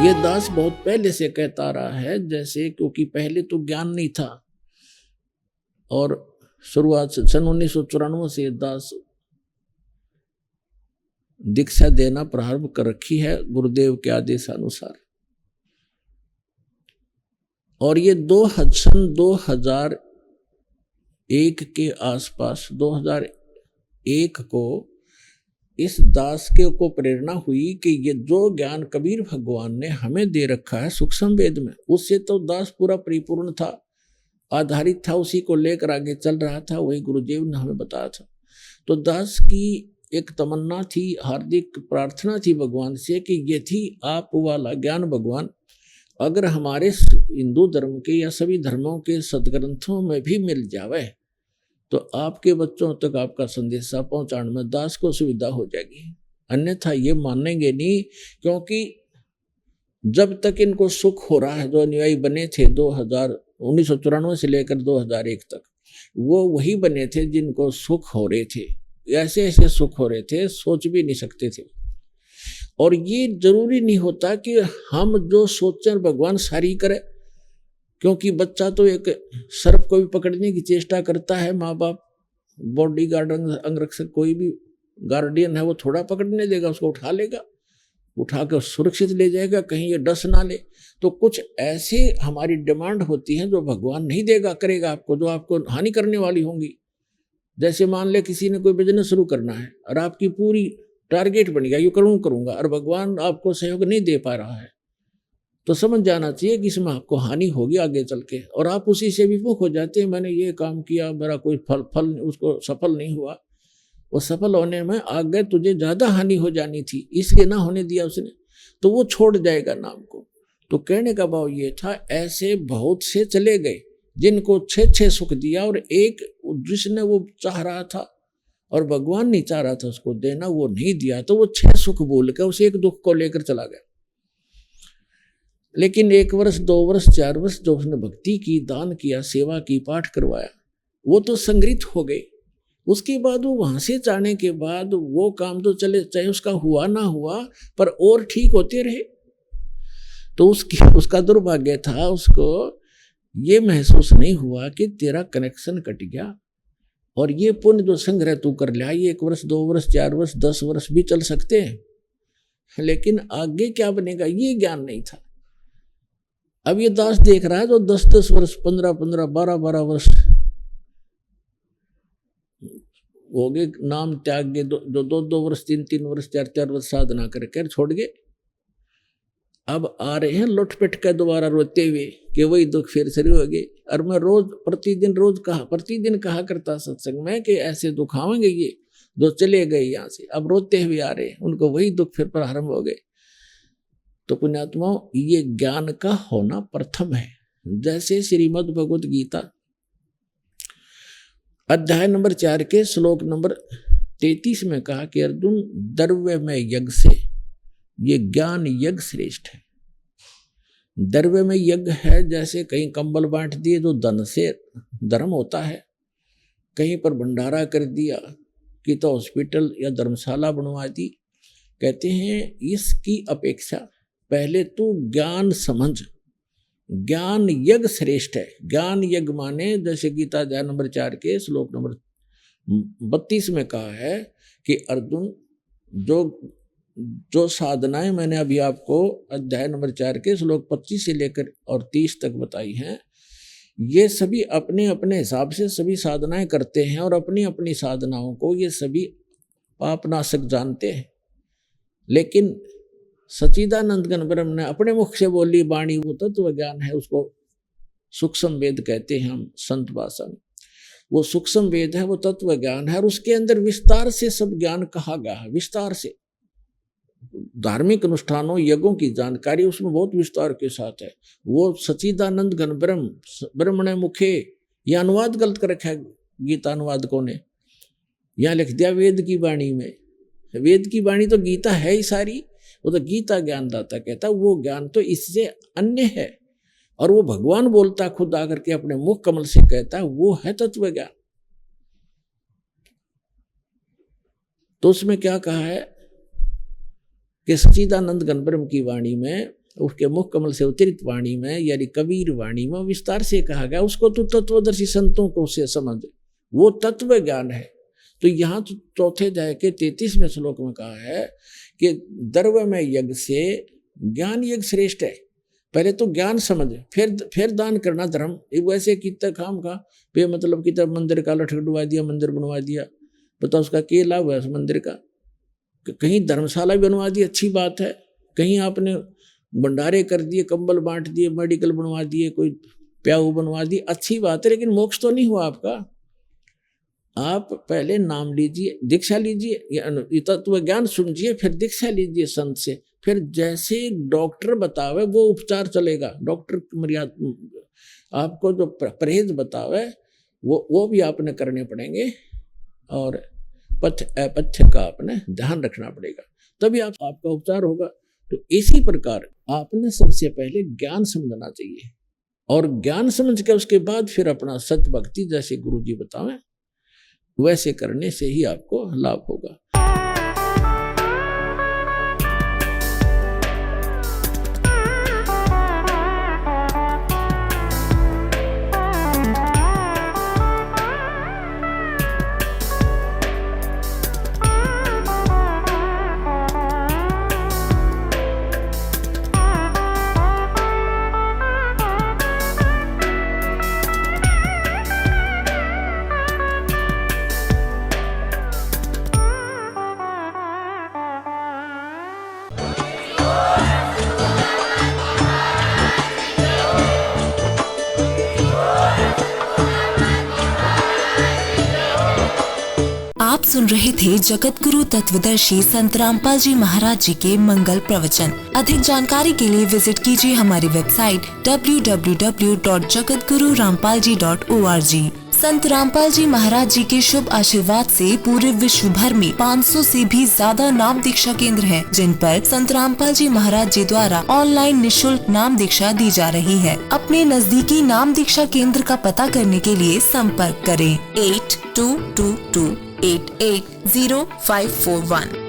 ये दास बहुत पहले से कहता रहा है, जैसे क्योंकि पहले तो ज्ञान नहीं था और शुरुआत से सन 1994 से दास दीक्षा देना प्रारंभ कर रखी है गुरुदेव के आदेशानुसार। और ये सन 2001 के आसपास 2001 को इस दास के को प्रेरणा हुई कि ये जो ज्ञान कबीर भगवान ने हमें दे रखा है सूक्ष्म वेद में, उससे तो दास पूरा परिपूर्ण था, आधारित था, उसी को लेकर आगे चल रहा था, वही गुरुदेव ने हमें बताया था। तो दास की एक तमन्ना थी, हार्दिक प्रार्थना थी भगवान से कि ये थी आप वाला ज्ञान भगवान अगर हमारे हिंदू धर्म के या सभी धर्मों के सदग्रंथों में भी मिल जावे तो आपके बच्चों तक आपका संदेशा पहुंचाने में दास को सुविधा हो जाएगी। अन्यथा ये मानेंगे नहीं, क्योंकि जब तक इनको सुख हो रहा है, जो अनुयायी बने थे 1994 से लेकर 2001 तक, वो वही बने थे जिनको सुख हो रहे थे, ऐसे ऐसे सुख हो रहे थे सोच भी नहीं सकते थे। और ये जरूरी नहीं होता कि हम जो सोचें भगवान सारी करे, क्योंकि बच्चा तो एक सर्प को भी पकड़ने की चेष्टा करता है, माँ बाप बॉडी गार्ड अंगरक्षक कोई भी गार्डियन है वो थोड़ा पकड़ने देगा, उसको उठा लेगा, उठा कर सुरक्षित ले जाएगा, कहीं ये डस ना ले। तो कुछ ऐसे हमारी डिमांड होती है जो भगवान नहीं देगा करेगा आपको, जो आपको हानि करने वाली होंगी। जैसे मान ले किसी ने कोई बिजनेस शुरू करना है और आपकी पूरी टारगेट बन गया, ये करूँगा, और भगवान आपको सहयोग नहीं दे पा रहा है, तो समझ जाना चाहिए कि इसमें आपको हानि होगी आगे चल के, और आप उसी से विमुख हो जाते हैं। मैंने ये काम किया, मेरा कोई फल उसको सफल नहीं हुआ, वो सफल होने में आगे तुझे ज्यादा हानि हो जानी थी, इसलिए ना होने दिया उसने, तो वो छोड़ जाएगा नाम को। तो कहने का भाव ये था, ऐसे बहुत से चले गए जिनको 6 सुख दिया, और एक जिसने वो चाह रहा था और भगवान नहीं चाह रहा था उसको देना, वो नहीं दिया, तो वो 6 सुख भूल के उस एक दुख को लेकर चला गया। लेकिन 1 वर्ष 2 वर्ष 4 वर्ष जो उसने भक्ति की, दान किया, सेवा की, पाठ करवाया, वो तो संग्रहित हो गए। उसके बाद वो वहां से जाने के बाद वो काम तो चले, चाहे उसका हुआ ना हुआ, पर और ठीक होते रहे। तो उसका दुर्भाग्य था, उसको ये महसूस नहीं हुआ कि तेरा कनेक्शन कट गया, और ये पुण्य जो संग्रह तू कर लिया, ये 1 वर्ष 2 वर्ष 4 वर्ष 10 वर्ष भी चल सकते हैं, लेकिन आगे क्या बनेगा ये ज्ञान नहीं था। अब ये दास देख रहा है जो 10-10 वर्ष 15-15 12-12 वर्ष हो गए नाम त्याग गए, जो 2-2 वर्ष 3-3 वर्ष 4-4 वर्ष साधना करके छोड़ गए, अब आ रहे हैं लुटपिट के दोबारा रोते हुए कि वही दुख फिर शुरू हो गए। और मैं प्रतिदिन कहा करता सत्संग में कि ऐसे दुख आवेंगे ये जो चले गए यहाँ से, अब रोते हुए आ रहे हैं, उनको वही दुख फिर प्रारंभ हो गए। तो पुण्यात्माओं, ये ज्ञान का होना प्रथम है। जैसे श्रीमद् भगवत गीता अध्याय नंबर 4 के श्लोक नंबर 33 में कहा कि अर्जुन, द्रव्य में यज्ञ से ये ज्ञान यज्ञ श्रेष्ठ है। द्रव्य में यज्ञ है, जैसे कहीं कंबल बांट दिए जो धन से धर्म होता है, कहीं पर भंडारा कर दिया कि तो हॉस्पिटल या धर्मशाला बनवा दी। कहते हैं इसकी अपेक्षा पहले तू ज्ञान समझ, ज्ञान यज्ञ श्रेष्ठ है। ज्ञान यज्ञ माने जैसे गीता अध्याय नंबर 4 के श्लोक नंबर 32 में कहा है कि अर्जुन, जो साधनाएं मैंने अभी आपको अध्याय नंबर 4 के श्लोक 25 से लेकर और 30 तक बताई हैं, ये सभी अपने अपने हिसाब से सभी साधनाएं करते हैं, और अपनी अपनी साधनाओं को ये सभी पापनाशक जानते हैं। लेकिन सच्चिदानंद घन ब्रह्म ने अपने मुख से बोली वाणी वो तत्व ज्ञान है, उसको सूक्ष्म वेद कहते हैं हम संत भाषा में। वो सूक्ष्म वेद है, वो तत्व ज्ञान है, और उसके अंदर विस्तार से सब ज्ञान कहा गया है। विस्तार से धार्मिक अनुष्ठानों यज्ञों की जानकारी उसमें बहुत विस्तार के साथ है। वो सच्चिदानंद घन ब्रह्मणे मुखे, यह अनुवाद गलत कर रखा है गीता अनुवादकों ने, यहाँ लिख दिया वेद की वाणी में। वेद की वाणी तो गीता है ही सारी, वो तो गीता ज्ञानदाता कहता, वो ज्ञान तो इससे अन्य है, और वो भगवान बोलता खुद आकर के अपने मुख कमल से कहता, वो है तत्व ज्ञान। तो उसमें क्या कहा है कि सच्चिदानंद घन ब्रह्म की वाणी में उसके मुख कमल से उतरित वाणी में यानी कबीर वाणी में विस्तार से कहा गया, उसको तो तत्वदर्शी संतों को उसे समझ, वो तत्व ज्ञान है। तो यहाँ तो चौथे अध्याय के 33वें श्लोक में कहा है कि द्रव्य में यज्ञ से ज्ञान यज्ञ श्रेष्ठ है। पहले तो ज्ञान समझ, फिर दान करना धर्म। वैसे कितना काम का मतलब कितना मंदिर का लठगडवा दिया, मंदिर बनवा दिया, बताओ उसका क्या लाभ है उस मंदिर का? कहीं धर्मशाला बनवा दी, अच्छी बात है। कहीं आपने भंडारे कर दिए, कंबल बांट दिए, मेडिकल बनवा दिए, कोई प्याऊ बनवा दी, अच्छी बात है, लेकिन मोक्ष तो नहीं हुआ आपका। आप पहले नाम लीजिए, दीक्षा लीजिए, तत्व ज्ञान समझिए, फिर दीक्षा लीजिए संत से, फिर जैसे डॉक्टर बतावे वो उपचार चलेगा। डॉक्टर मर्यादा आपको जो परहेज बतावे वो भी आपने करने पड़ेंगे, और पथ्य अपथ्य का आपने ध्यान रखना पड़ेगा, तभी आपका उपचार होगा। तो इसी प्रकार आपने सबसे पहले ज्ञान समझना चाहिए, और ज्ञान समझ के उसके बाद फिर अपना सत्य भक्ति जैसे गुरु जी बतावें वैसे करने से ही आपको लाभ होगा। आप सुन रहे थे जगत गुरु तत्वदर्शी संत रामपाल जी महाराज जी के मंगल प्रवचन। अधिक जानकारी के लिए विजिट कीजिए हमारी वेबसाइट www.jagatgururampalji.org। संत रामपाल जी महाराज जी के शुभ आशीर्वाद से पूरे विश्व भर में 500 से भी ज्यादा नाम दीक्षा केंद्र हैं, जिन पर संत रामपाल जी महाराज जी द्वारा ऑनलाइन निशुल्क नाम दीक्षा दी जा रही है। अपने नजदीकी नाम दीक्षा केंद्र का पता करने के लिए संपर्क करें 8222880541।